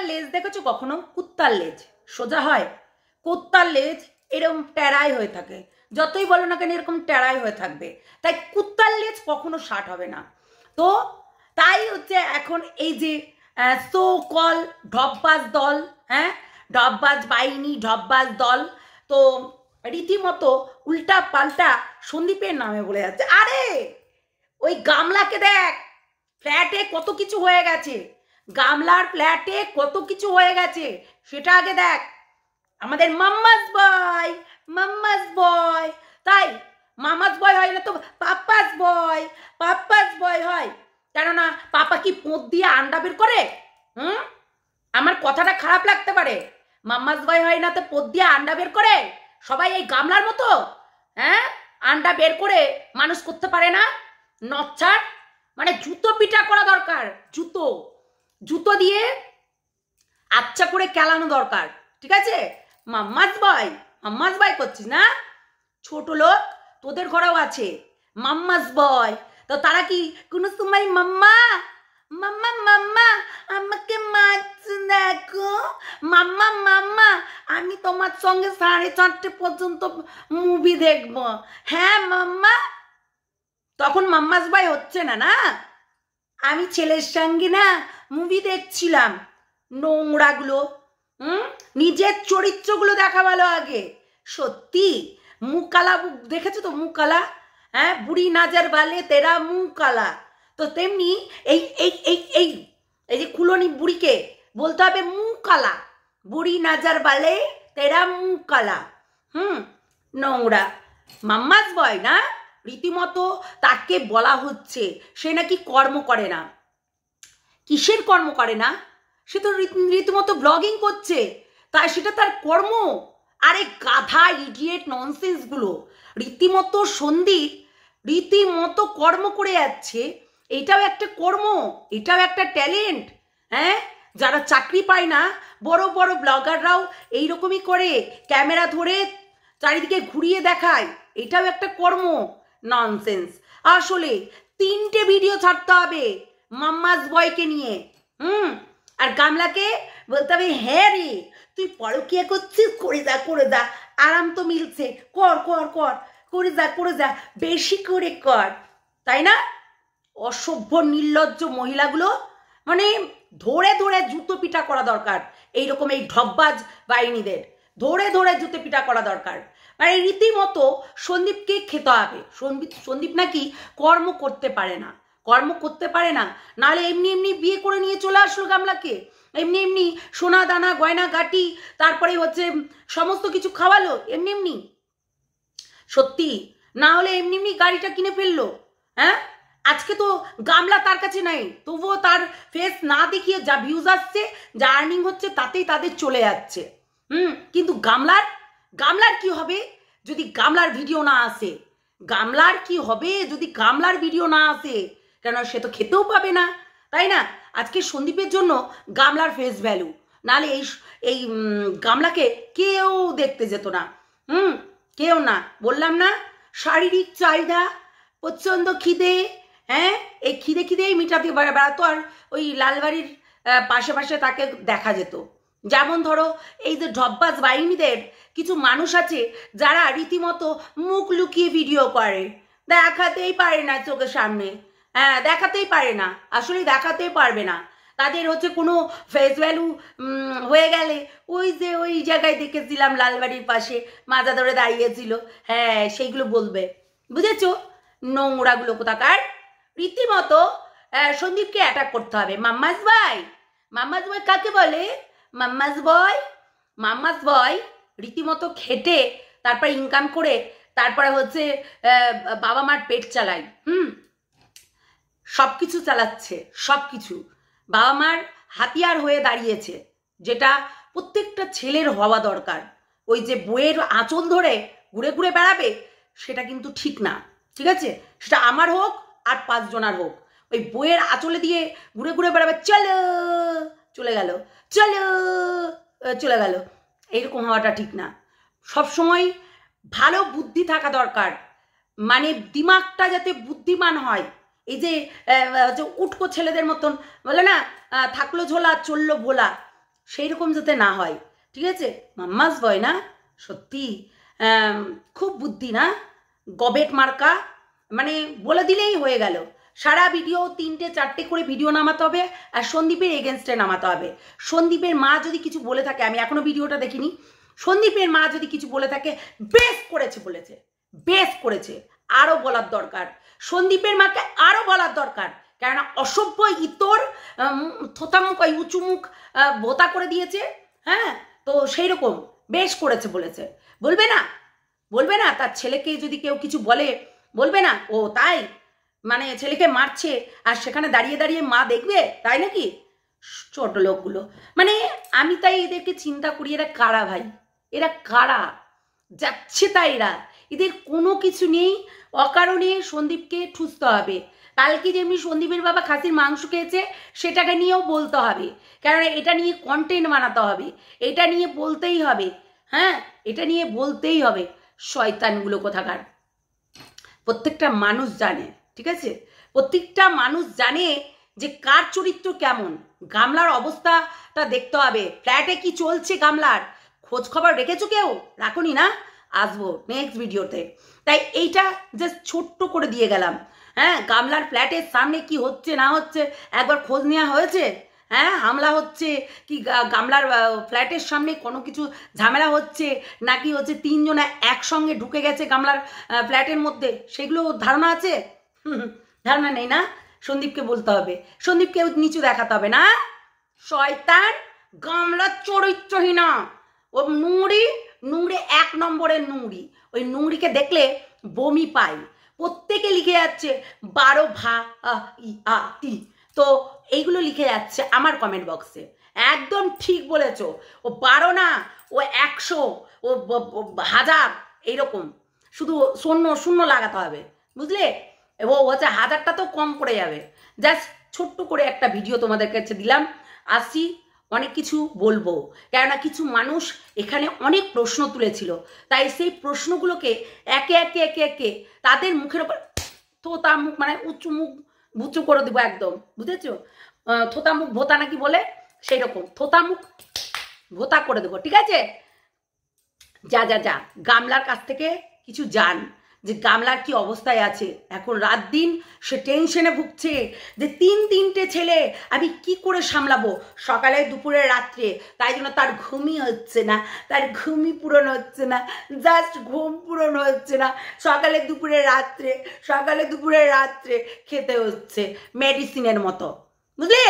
লেজ দেখেছো কখনো? কুত্তার লেজ সোজা হয়? কুত্তার লেজ এরকম ট্যাড়াই হয়ে থাকে, যতই বলো না কেন এরকম ট্যাড়াই হয়ে থাকবে। তাই কুত্তার লেজ কখনো শার্ট হবে না। তো তাই হচ্ছে এখন এই যে সো কল ঢপবাজ দল, হ্যাঁ, ঢপবাজ বাহিনী, ঢপবাজ দল, তো রীতিমতো উল্টা পাল্টা সন্দীপের নামে বলে যাচ্ছে। আরে ওই গামলাকে দেখ, ফ্ল্যাটে কত কিছু হয়ে গেছে, গামলার ফ্ল্যাটে কত কিছু হয়ে গেছে সেটা আগে দেখ। আমাদের মাম্মাস বয়, মাম্মাস বয়, তাই মামাস বয় হয় না তো পাপ্পাস বয়, পাপ্পাস বয় হয়। কেননা পাপা কি পোঁত দিয়ে আন্ডা বের করে? আমার কথাটা খারাপ লাগতে পারে, মাম্মাস বয় হয় না তো পোঁত দিয়ে আন্ডা বের করে? সবাই এই গামলার মতো হ্যাঁ আন্ডা বের করে মানুষ করতে পারে না? নচ্ছার মানে জুতো পিটা করা দরকার, জুতো জুতো দিয়ে আচ্ছা করে কেলানো দরকার, ঠিক আছে? মাম্মাস বয় করছিস না? ছোট লোক তোদের ঘরেও আছে মাম্মাস বয়, তো তারা কি কোনো সময় মাম্মা মাম্মা মাম্মা আমাকে মাছ দেখো, মাম্মা মাম্মা আমি তোমার সঙ্গে 4:30 পর্যন্ত মুভি দেখবো, হ্যাঁ মাম্মা? তখন মাম্মাস বয় হচ্ছে না, না আমি ছেলের সঙ্গে না মুভি দেখছিলাম। নোংরাগুলো, নিজের চরিত্রগুলো দেখা ভালো আগে। সত্যি মুকালা দেখেছো তো? মুকালা, হ্যাঁ, বুড়ি নাজার বালে তেরা মুকালা। তো তেমনি এই এই এই এই এই যে কুলনি বুড়িকে বলতে হবে মুকালা, বুড়ি নাজার বালে তেরা মুকালা। নোংরা মাম্মাস বয় না, রীতিমতো তাকে বলা হচ্ছে সে নাকি কর্ম করে না। কিসের কর্ম করে না? সে তো রীতিমতো ব্লগিং করছে, তাই সেটা তার কর্ম। আরে গাধা ইডিয়েট ননসেন্স গুলো, রীতিমতো সন্দীপ রীতিমতো কর্ম করে যাচ্ছে, এটাও একটা কর্ম, এটাও একটা ট্যালেন্ট। হ্যাঁ, যারা চাকরি পায় না বড় বড় ব্লগাররাও এইরকমই করে, ক্যামেরা ধরে চারিদিকে ঘুরিয়ে দেখায়, এটাও একটা কর্ম। ননসেন্স। আসলে 3টে ভিডিও ছাড়তে হবে মাম্মাস বয়কে নিয়ে। আর গামলাকে বলতে হবে হ্যাঁ রে তুই পরকিয়া করছিস, করে যা, আরাম তো মিলছে, কর কর কর, করে যা, বেশি করে কর, তাই না? অসভ্য নির্লজ্জ মহিলাগুলো মানে ধরে ধরে জুতো পিটা করা দরকার। এইরকম এই ঢপবাজ বাহিনীদের ধরে ধরে জুতো পিটা করা দরকার। মানে রীতিমতো সন্দীপকে খেতে হবে। সন্দীপ নাকি কর্ম করতে পারে না, নাহলে এমনি এমনি বিয়ে করে নিয়ে চলে আসলো গামলাকে, এমনি এমনি সোনা দানা গয়না গাটি, তারপরে হচ্ছে সমস্ত কিছু খাওয়ালো এমনি এমনি। সত্যি না হলে এমনি এমনি গাড়িটা কিনে ফেললো। হ্যাঁ, আজকে তো গামলা তার কাছে নাই, তবুও তার ফেস না দেখিয়ে যা ভিউজ আসছে, যা আর্নিং হচ্ছে তাতেই তাদের চলে যাচ্ছে। কিন্তু গামলার কি হবে যদি গামলার ভিডিও না আসে? গামলার কি হবে যদি গামলার ভিডিও না আসে? কেন সে তো খেতেও পাবে না, তাই না? আজকে সন্দীপের জন্য গামলার ফেস ভ্যালু, নাহলে এই গামলাকে কেউ দেখতে যেত না। কেউ না, বললাম না, শারীরিক চাহিদা, প্রচন্ড খিদে, হ্যাঁ, এই খিদেই মিটাতে বেড়াতো। আর ওই লালবাড়ির পাশে পাশে তাকে দেখা যেত। যেমন ধরো এই যে ঢপবাজ বাহিনীদের কিছু মানুষ আছে যারা রীতিমতো মুখ লুকিয়ে ভিডিও করে, দেখাতেই পারে না চোখের সামনে, হ্যাঁ দেখাতেই পারে না, আসলে দেখাতেই পারবে না। তাদের হচ্ছে কোনো ফেস ভ্যালু হয়ে গেলে ওই যে ওই জায়গায় দেখেছিলাম লালবাড়ির পাশে মাজা ধরে দাঁড়িয়েছিল, হ্যাঁ সেইগুলো বলবে, বুঝেছো? নোংরাগুলো কোথাকার। রীতিমতো সন্দীপকে অ্যাটাক করতে হবে। মাম্মাস বয় কাকে বলে? মাম্মাস বয় রীতিমতো খেটে তারপর ইনকাম করে তারপরে হচ্ছে বাবা মার পেট চালায়, সব কিছু চালাচ্ছে, সব কিছু বাবা মার হাতিয়ার হয়ে দাঁড়িয়েছে, যেটা প্রত্যেকটা ছেলের হওয়া দরকার। ওই যে বইয়ের আঁচল ধরে ঘুরে ঘুরে বেড়াবে সেটা কিন্তু ঠিক না, ঠিক আছে? সেটা আমার হোক আর 5 জনার হোক, ওই বইয়ের আঁচলে দিয়ে ঘুরে ঘুরে বেড়াবে, চলে গেল, এইরকম হওয়াটা ঠিক না। সবসময় ভালো বুদ্ধি থাকা দরকার, মানে দিমাগটা যাতে বুদ্ধিমান হয়। এই যে উটকো ছেলেদের মতন বলে না, থাকলো ঝোলা চললো ভোলা, সেই রকম যাতে না হয়, ঠিক আছে? মাম্মাস বয় না, সত্যি খুব বুদ্ধি না, গবেট মার্কা, মানে বলে দিলেই হয়ে গেল। সারা ভিডিও 3টে 4টে করে ভিডিও নামাতে হবে, আর সন্দীপের এগেনস্টে নামাতে হবে। সন্দীপের মা যদি কিছু বলে থাকে, আমি এখনো ভিডিওটা দেখিনি, সন্দীপের মা যদি কিছু বলে থাকে, বেশ করেছে বলেছে, বেশ করেছে, আরও বলার দরকার, সন্দীপের মাকে আরও বলার দরকার, কেননা অসভ্য ইতর থোতামুখ উঁচুমুখ ভোতা করে দিয়েছে। হ্যাঁ, তো সেই রকম বেশ করেছে বলেছে, বলবে না? বলবে না? তার ছেলেকে যদি কেউ কিছু বলে বলবে না ও তাই মানে ছেলেকে মারছে আর সেখানে দাঁড়িয়ে দাঁড়িয়ে মা দেখবে, তাই নাকি? ছোট লোকগুলো, মানে আমি তাই এদেরকে চিন্তা করি, এরা কারা ভাই, এরা কারা? যাচ্ছে তাই এরা, এদের কোনো কিছু নেই, অকারণে সন্দীপকে ঠুসতে হবে। কালকে যেমনি সন্দীপের বাবা খাসির মাংস খেয়েছে সেটাকে নিয়েও বলতে হবে, কেননা এটা নিয়ে কন্টেন্ট বানাতে হবে, এটা নিয়ে বলতেই হবে। হ্যাঁ, এটা নিয়ে বলতেই হবে। শয়তানগুলো কোথাকার। প্রত্যেকটা মানুষ জানে, ঠিক আছে? প্রত্যেকটা মানুষ জানে যে কার চরিত্র কেমন। গামলার অবস্থাটা দেখতে হবে, ফ্ল্যাটে কি চলছে গামলার খোঁজ খবর রেখেছো কেউ? রাখুনি না? আসবো নেক্সট ভিডিওতে, তাই এইটা জাস্ট ছোট্ট করে দিয়ে গেলাম। হ্যাঁ, গামলার ফ্ল্যাটের সামনে কি হচ্ছে না হচ্ছে একবার খোঁজ নেওয়া হয়েছে? হ্যাঁ, হামলা হচ্ছে কি গামলার ফ্ল্যাটের সামনে কোনো কিছু ঝামেলা হচ্ছে নাকি হচ্ছে 3 জনা একসঙ্গে ঢুকে গেছে গামলার ফ্ল্যাটের মধ্যে, সেগুলো ধারণা আছে? ধারণা নেই না? সন্দীপকে বলতে হবে, সন্দীপকে নিচু দেখাতে হবে না? শয়তান, গামলার চরিত্রহীনা, ও নুংড়ি, নুংড়ি 1 নম্বরের নুংড়ি। ওই নুংড়িকে দেখলে বমি পায়। প্রত্যেকে লিখে যাচ্ছে 12 ভা ই আ তি, তো এইগুলো লিখে যাচ্ছে আমার কমেন্ট বক্সে। একদম ঠিক বলেছ, ও 12 না, ও 100, ও 1000, এইরকম শুধু শূন্য শূন্য লাগাতে হবে, বুঝলে? ও হচ্ছে 1000টা তো কম পড়ে যাবে। জাস্ট ছোট্ট করে একটা ভিডিও তোমাদের কাছে দিলাম, আসি অনেক কিছু বলবো, কেননা কিছু মানুষ এখানে অনেক প্রশ্ন তুলেছিল, তাই সেই প্রশ্নগুলোকে একে একে একে একে তাদের মুখের ওপর থোতা মুখ, মানে উঁচু মুখ বুচু করে দেবো একদম, বুঝেছো? থোতা মুখ ভোতা নাকি বলে, সেই রকম থোতা মুখ ভোতা করে দেবো, ঠিক আছে? যা যা যা, গামলার কাছ থেকে কিছু জান যে গামলার কি অবস্থায় আছে। এখন রাত দিন সে টেনশনে ভুগছে যে 3-3টে ছেলে আমি কি করে সামলাবো, সকালে দুপুরে রাত্রে, তাই জন্য তার ঘুমই হচ্ছে না, তার ঘুমই পূরণ হচ্ছে না, জাস্ট ঘুম পূরণ হচ্ছে না, সকালে দুপুরে রাত্রে, সকালে দুপুরে রাত্রে খেতে হচ্ছে মেডিসিনের মতো, বুঝলে?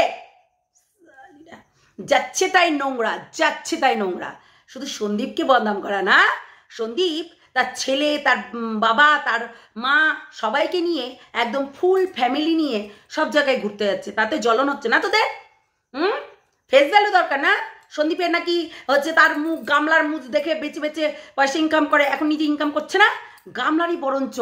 যাচ্ছে তাই নোংরা, যাচ্ছে তাই নোংরা। শুধু সন্দীপকে বদনাম করা না, সন্দীপ তার ছেলে, তার বাবা, তার মা, সবাইকে নিয়ে একদম ফুল ফ্যামিলি নিয়ে সব জায়গায় ঘুরতে যাচ্ছে, তাতে জ্বলন হচ্ছে না তোদের? ফেস ভ্যালু দরকার না? সন্দীপের নাকি হচ্ছে তার মুখ, গামলার মুখ দেখে বেঁচে বেঁচে পয়সা ইনকাম করে, এখন নিজে ইনকাম করছে না? গামলারই বরঞ্চ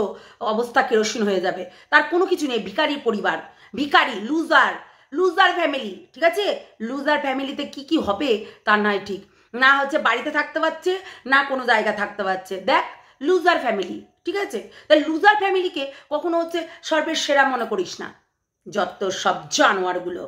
অবস্থা কেরোসিন হয়ে যাবে, তার কোনো কিছু নেই, ভিখারি পরিবার, ভিখারি, লুজার, লুজার ফ্যামিলি, ঠিক আছে? লুজার ফ্যামিলিতে কি কি হবে তার নাই ঠিক, না হচ্ছে বাড়িতে থাকতে পারছে, না কোনো জায়গা থাকতে পারছে, দেখ লুজার ফ্যামিলি, ঠিক আছে? তাই লুজার ফ্যামিলিকে কখনো হচ্ছে সর্বের সেরা মনে করিস না, যত সব জানোয়ারগুলো।